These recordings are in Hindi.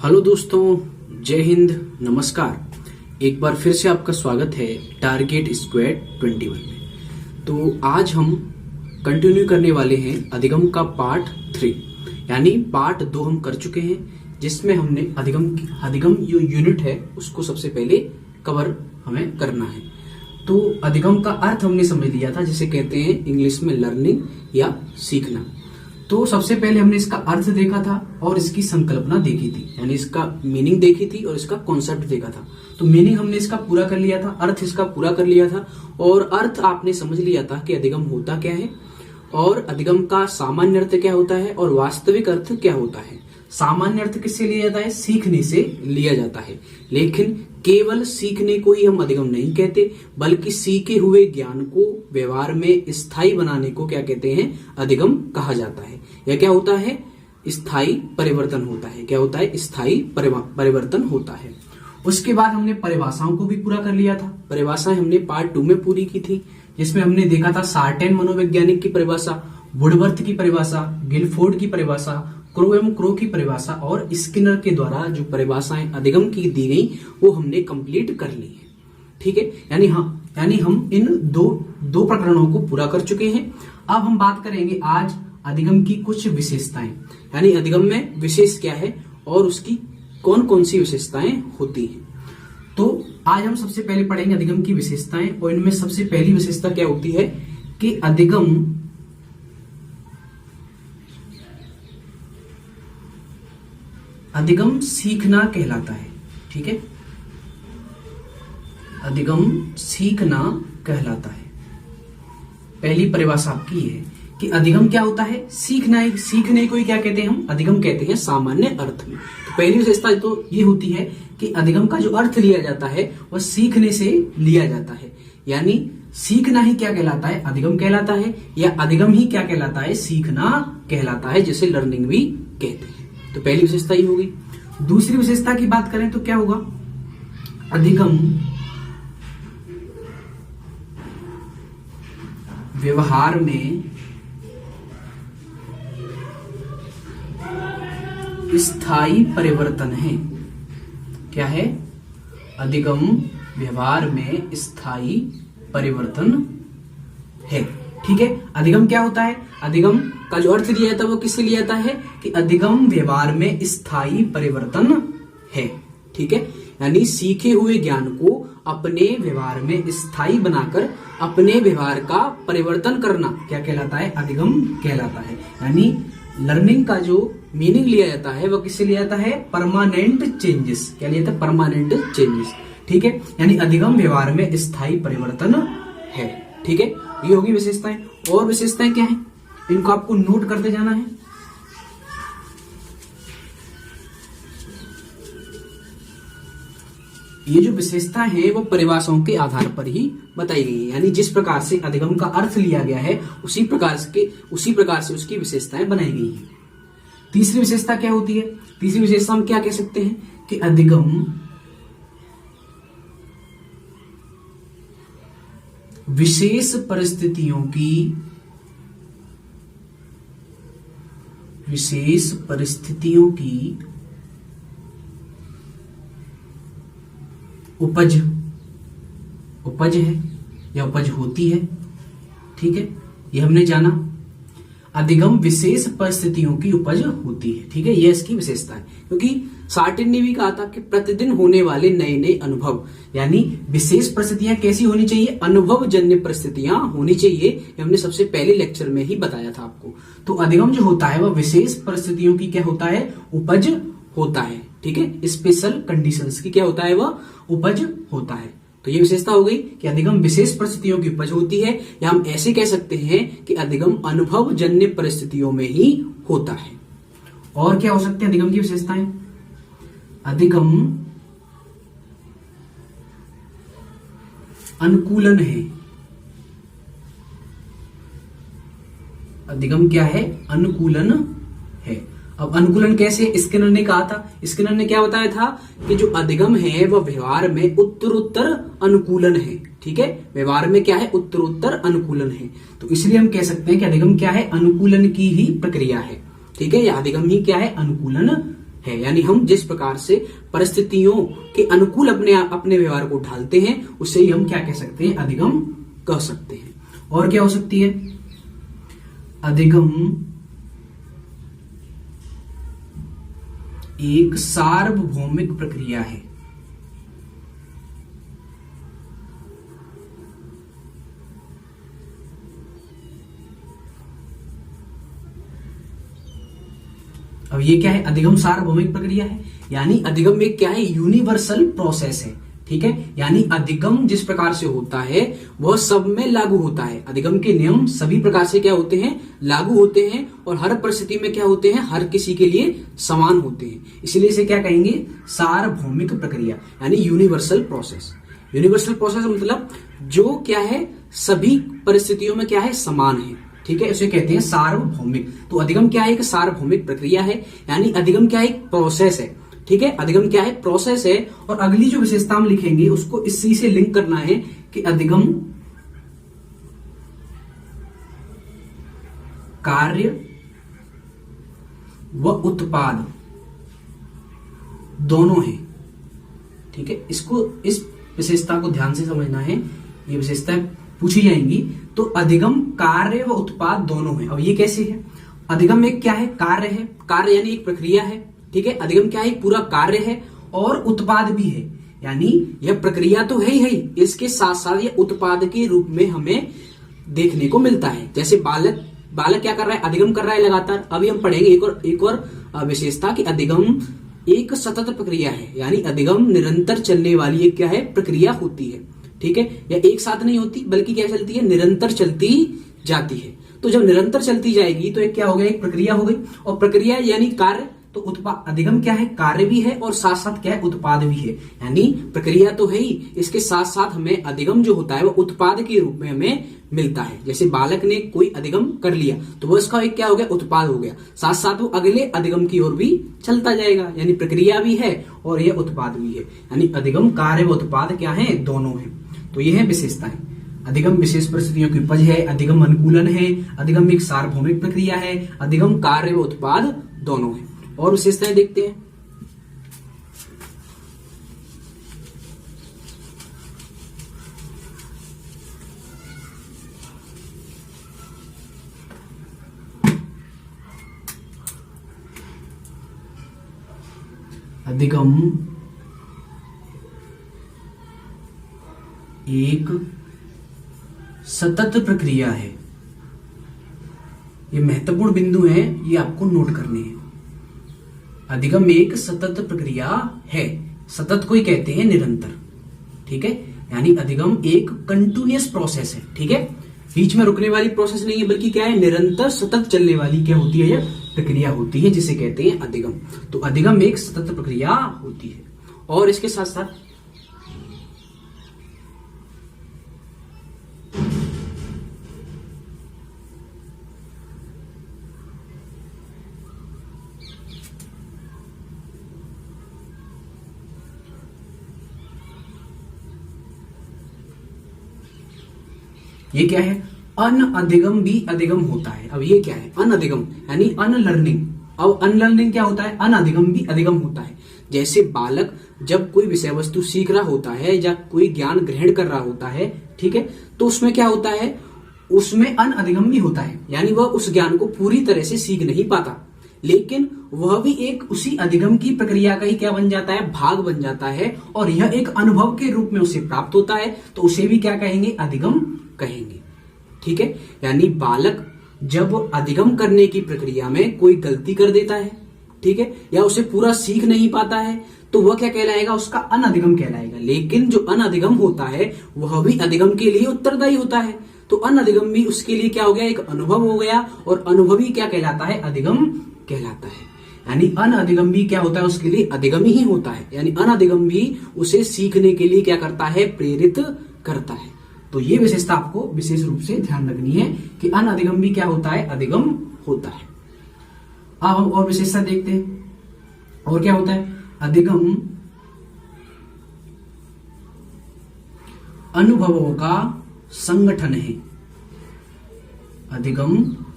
हेलो दोस्तों, जय हिंद, नमस्कार। एक बार फिर से आपका स्वागत है टारगेट स्क्वाड 21 में। तो आज हम कंटिन्यू करने वाले हैं अधिगम का पार्ट 3, यानी पार्ट 2 हम कर चुके हैं, जिसमें हमने अधिगम जो यूनिट है उसको सबसे पहले कवर हमें करना है। तो अधिगम का अर्थ हमने समझ लिया था, जिसे कहते हैं इंग्लिश में लर्निंग या सीखना। तो सबसे पहले हमने इसका अर्थ देखा था और इसकी संकल्पना देखी थी, यानी इसका मीनिंग देखी थी और इसका कॉन्सेप्ट देखा था। तो मीनिंग हमने इसका पूरा कर लिया था, अर्थ इसका पूरा कर लिया था, और अर्थ आपने समझ लिया था कि अधिगम होता क्या है और अधिगम का सामान्य अर्थ क्या होता है और वास्तविक अर्थ क्या होता है। सामान्य अर्थ किससे लिया जाता है? सीखने से लिया जाता है। लेकिन केवल सीखने को ही हम अधिगम नहीं कहते, बल्कि सीखे हुए ज्ञान को व्यवहार में स्थायी बनाने को क्या कहते हैं? अधिगम कहा जाता है। यह क्या होता है? स्थायी परिवर्तन होता है। क्या होता है? स्थायी परिवर्तन होता है। उसके बाद हमने परिभाषाओं को भी पूरा कर लिया था। परिभाषाएं हमने पार्ट 2 में पूरी की थी, जिसमें हमने देखा था सार्टेन मनोवैज्ञानिक की परिभाषा, वुडवर्थ की परिभाषा, गिलफोर्ड की परिभाषा, क्रो एवं क्रो की परिभाषा और स्किनर के द्वारा जो परिभाषाएं अधिगम की दी गई वो हमने कंप्लीट कर ली है। ठीक है, यानी हम इन दो प्रकरणों को पूरा कर चुके हैं। अब हम बात करेंगे आज अधिगम की कुछ विशेषताएं, यानी अधिगम में विशेष क्या है और उसकी कौन कौन सी विशेषताएं होती हैं। तो आज हम सबसे पहले पढ़ेंगे अधिगम की विशेषताएं, और इनमें सबसे पहली विशेषता क्या होती है कि अधिगम सीखना कहलाता है। ठीक है, अधिगम सीखना कहलाता है। पहली परिभाषा आपकी है कि अधिगम क्या होता है? सीखने को ही क्या कहते हैं? हम अधिगम कहते हैं सामान्य अर्थ में। तो पहली विशेषता तो ये होती है कि अधिगम का जो अर्थ लिया जाता है वह सीखने से लिया जाता है, यानी सीखना ही क्या कहलाता है? अधिगम कहलाता है, या अधिगम ही क्या कहलाता है? सीखना कहलाता है, जिसे लर्निंग भी कहते हैं। तो पहली विशेषता ही होगी। दूसरी विशेषता की बात करें तो क्या होगा? अधिगम व्यवहार में स्थायी परिवर्तन है। क्या है? अधिगम व्यवहार में स्थायी परिवर्तन है। ठीक है, अधिगम क्या होता है? अधिगम का जो अर्थ लिया जाता है वो किससे लिया जाता है कि अधिगम व्यवहार में स्थायी परिवर्तन है। ठीक है, यानी सीखे हुए ज्ञान को अपने व्यवहार में स्थायी बनाकर अपने व्यवहार का परिवर्तन करना क्या कहलाता है? अधिगम कहलाता है। यानी लर्निंग का जो मीनिंग लिया जाता है वह किससे लिया जाता है? Permanent changes. क्या लिया जाता है? Permanent changes. ठीक है, यानी अधिगम व्यवहार में स्थायी परिवर्तन है। ठीक है, ये होगी विशेषताएं। और विशेषताएं क्या है? इनको आपको नोट करते जाना है। ये जो विशेषताएं हैं वो परिभाषाओं के आधार पर ही बताई गई है, यानी जिस प्रकार से अधिगम का अर्थ लिया गया है उसी प्रकार से उसकी विशेषताएं बनाई गई हैं। तीसरी विशेषता क्या होती है? तीसरी विशेषता हम क्या कह सकते हैं कि अधिगम विशेष परिस्थितियों की उपज है या उपज होती है। ठीक है, ये हमने जाना। अधिगम विशेष परिस्थितियों की उपज होती है। ठीक है, यह इसकी विशेषता है, क्योंकि सार्टेन ने भी कहा था कि प्रतिदिन होने वाले नए नए अनुभव, यानी विशेष परिस्थितियां कैसी होनी चाहिए? अनुभवजन्य परिस्थितियां होनी चाहिए। ये हमने सबसे पहले लेक्चर में ही बताया था आपको। तो अधिगम जो होता है वह विशेष परिस्थितियों की क्या होता है? उपज होता है। ठीक है, स्पेशल कंडीशंस की क्या होता है? वह उपज होता है। तो ये विशेषता हो गई कि अधिगम विशेष परिस्थितियों की उपज होती है, या हम ऐसे कह सकते हैं कि अधिगम अनुभवजन्य परिस्थितियों में ही होता है। और क्या हो सकते हैं अधिगम की विशेषताएं? अधिगम अनुकूलन है। अधिगम क्या है? अनुकूलन है। अब अनुकूलन कैसे? स्किनर ने कहा था, स्किनर ने क्या बताया था कि जो अधिगम है वह व्यवहार में उत्तरोत्तर अनुकूलन है। ठीक है, व्यवहार में क्या है? उत्तरोत्तर अनुकूलन है। तो इसलिए हम कह सकते हैं कि अधिगम क्या है? अनुकूलन की ही प्रक्रिया है। ठीक है, यह अधिगम ही क्या है? अनुकूलन है। यानी हम जिस प्रकार से परिस्थितियों के अनुकूल अपने व्यवहार को ढालते हैं उसे ही हम क्या कह सकते हैं, अधिगम कह सकते हैं। और क्या हो सकती है, अधिगम एक सार्वभौमिक प्रक्रिया है। अब ये क्या है, अधिगम सार्वभौमिक प्रक्रिया है, यानी अधिगम एक क्या है, यूनिवर्सल प्रोसेस है। ठीक है, यानी अधिगम जिस प्रकार से होता है वह सब में लागू होता है। अधिगम के नियम सभी प्रकार से क्या होते हैं, लागू होते हैं, और हर परिस्थिति में क्या होते हैं, हर किसी के लिए समान होते हैं। इसलिए इसे क्या कहेंगे, सार्वभौमिक प्रक्रिया, यानी यूनिवर्सल प्रोसेस। यूनिवर्सल प्रोसेस मतलब जो क्या है, सभी परिस्थितियों में क्या है, समान है। ठीक है, इसे कहते हैं सार्वभौमिक। तो अधिगम क्या है, एक सार्वभौमिक प्रक्रिया है, यानी अधिगम क्या है, एक प्रोसेस है। ठीक है, अधिगम क्या है, प्रोसेस है। और अगली जो विशेषता हम लिखेंगे उसको इसी से लिंक करना है कि अधिगम कार्य व उत्पाद दोनों है। ठीक है, इसको, इस विशेषता को ध्यान से समझना है, ये विशेषता पूछी जाएंगी। तो अधिगम कार्य व उत्पाद दोनों है। अब ये कैसे है, अधिगम एक क्या है, कार्य है, कार्य यानी एक प्रक्रिया है। ठीक है, अधिगम क्या है, पूरा कार्य है और उत्पाद भी है, यानी यह प्रक्रिया तो है ही, इसके साथ साथ यह उत्पाद के रूप में हमें देखने को मिलता है। जैसे बालक क्या कर रहा है, अधिगम कर रहा है लगातार। अभी हम पढ़ेंगे एक और विशेषता कि अधिगम एक सतत प्रक्रिया है, यानी अधिगम निरंतर चलने वाली एक क्या है, प्रक्रिया होती है। ठीक है, यह एक साथ नहीं होती बल्कि क्या चलती है, निरंतर चलती जाती है। तो जब निरंतर चलती जाएगी तो एक क्या हो गया, एक प्रक्रिया हो गई। और प्रक्रिया यानी कार्य, तो उत्पाद, अधिगम क्या है, कार्य भी है और साथ साथ क्या है, उत्पाद भी है। यानी प्रक्रिया तो है ही, इसके साथ साथ हमें अधिगम जो होता है वो उत्पाद के रूप में हमें मिलता है। जैसे बालक ने कोई अधिगम कर लिया तो वो इसका एक क्या हो गया, उत्पाद हो गया। साथ साथ वो अगले अधिगम की ओर भी चलता जाएगा, यानी प्रक्रिया भी है और यह उत्पाद भी है। यानी अधिगम कार्य व उत्पाद क्या है, दोनों है। तो ये है विशेषताएं। अधिगम विशेष परिस्थितियों की उपज है, अधिगम अनुकूलन है, अधिगम एक सार्वभौमिक प्रक्रिया है, अधिगम कार्य व उत्पाद दोनों है। और विशेषताएं देखते हैं। अधिगम एक सतत प्रक्रिया है। ये महत्वपूर्ण बिंदु है, ये आपको नोट करने हैं। अधिगम एक सतत प्रक्रिया है, सतत को ही कहते हैं निरंतर। ठीक है, यानी अधिगम एक कंटिन्यूअस प्रोसेस है। ठीक है, बीच में रुकने वाली प्रोसेस नहीं है बल्कि क्या है, निरंतर सतत चलने वाली क्या होती है, यह प्रक्रिया होती है, जिसे कहते हैं अधिगम। तो अधिगम एक सतत प्रक्रिया होती है। और इसके साथ साथ ये क्या है, अनअधिगम भी अधिगम होता है। अब ये क्या है, अनअधिगम यानी अनलर्निंग। अब अनलर्निंग क्या होता है, अनअधिगम भी अधिगम होता है। जैसे बालक जब कोई विषय वस्तु सीख रहा होता है या कोई ज्ञान ग्रहण कर रहा होता है, ठीक है, तो उसमें क्या होता है, उसमें अनअधिगम भी होता है, यानी वह उस ज्ञान को पूरी तरह से सीख नहीं पाता, लेकिन वह भी एक उसी अधिगम की प्रक्रिया का ही क्या बन जाता है, भाग बन जाता है, और यह एक अनुभव के रूप में उसे प्राप्त होता है। तो उसे भी क्या कहेंगे, अधिगम कहेंगे। ठीक है, यानी बालक जब अधिगम करने की प्रक्रिया में कोई गलती कर देता है, ठीक है, या उसे पूरा सीख नहीं पाता है, तो वह क्या कहलाएगा, उसका अनअधिगम कहलाएगा। लेकिन जो अनअधिगम होता है वह भी अधिगम के लिए उत्तरदायी होता है। तो अनअधिगम भी उसके लिए क्या हो गया, एक अनुभव हो गया, और अनुभवी क्या कहलाता है, अधिगम कहलाता है। यानी अनअधिगम भी क्या होता है, उसके लिए अधिगम ही होता है। यानी अनअधिगम भी उसे सीखने के लिए क्या करता है, प्रेरित करता है। तो ये विशेषता आपको विशेष रूप से ध्यान रखनी है कि अनअधिगम भी क्या होता है, अधिगम होता है। अब हम और विशेषता देखते हैं। और क्या होता है, अधिगम अनुभवों का संगठन है। अधिगम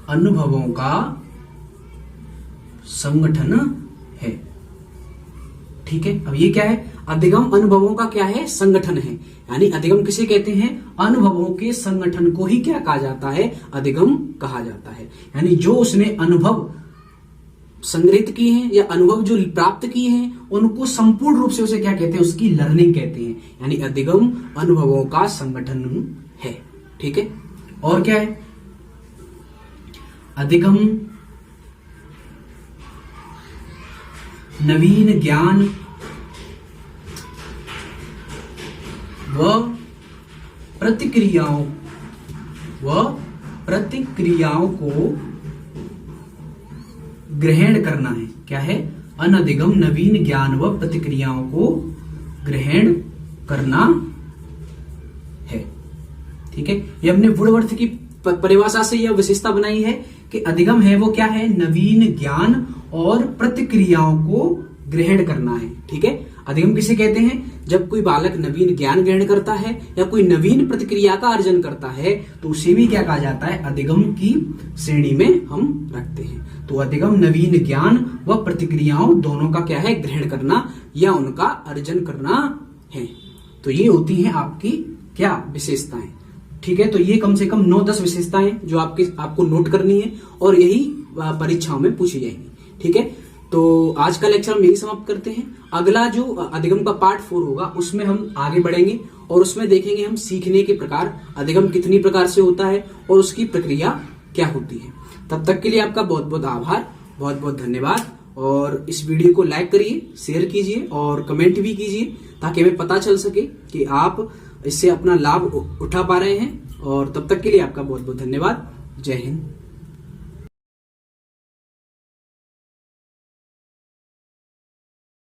अनुभवों का संगठन है। ठीक है, अब ये क्या है, अधिगम अनुभवों का क्या है, संगठन है। यानी अधिगम किसे कहते हैं, अनुभवों के संगठन को ही क्या कहा जाता है, अधिगम कहा जाता है। यानी जो उसने अनुभव संग्रहित किए हैं या अनुभव जो प्राप्त किए हैं उनको संपूर्ण रूप से उसे क्या कहते हैं, उसकी लर्निंग कहते हैं। यानी अधिगम अनुभवों का संगठन है। ठीक है, और क्या है, अधिगम नवीन ज्ञान व प्रतिक्रियाओं को ग्रहण करना है। क्या है, अनधिगम नवीन ज्ञान व प्रतिक्रियाओं को ग्रहण करना है। ठीक है, ये हमने वुडवर्थ की परिभाषा से यह विशेषता बनाई है कि अधिगम है वो क्या है, नवीन ज्ञान और प्रतिक्रियाओं को ग्रहण करना है। ठीक है, अधिगम किसे कहते हैं, जब कोई बालक नवीन ज्ञान ग्रहण करता है या कोई नवीन प्रतिक्रिया का अर्जन करता है तो उसे भी क्या कहा जाता है, अधिगम की श्रेणी में हम रखते हैं। तो अधिगम नवीन ज्ञान व प्रतिक्रियाओं दोनों का क्या है, ग्रहण करना या उनका अर्जन करना है। तो ये होती हैं आपकी क्या विशेषताएं। ठीक है, तो ये कम से कम 9-10 विशेषताएं जो आपको नोट करनी है और यही परीक्षाओं में पूछी जाएंगी। ठीक है, तो आज का लेक्चर हम यही समाप्त करते हैं। अगला जो अधिगम का पार्ट 4 होगा उसमें हम आगे बढ़ेंगे और उसमें देखेंगे हम सीखने के प्रकार, अधिगम कितनी प्रकार से होता है और उसकी प्रक्रिया क्या होती है। तब तक के लिए आपका बहुत बहुत आभार, बहुत बहुत धन्यवाद। और इस वीडियो को लाइक करिए, शेयर कीजिए और कमेंट भी कीजिए ताकि हमें पता चल सके कि आप इससे अपना लाभ उठा पा रहे हैं। और तब तक के लिए आपका बहुत बहुत धन्यवाद। जय हिंद।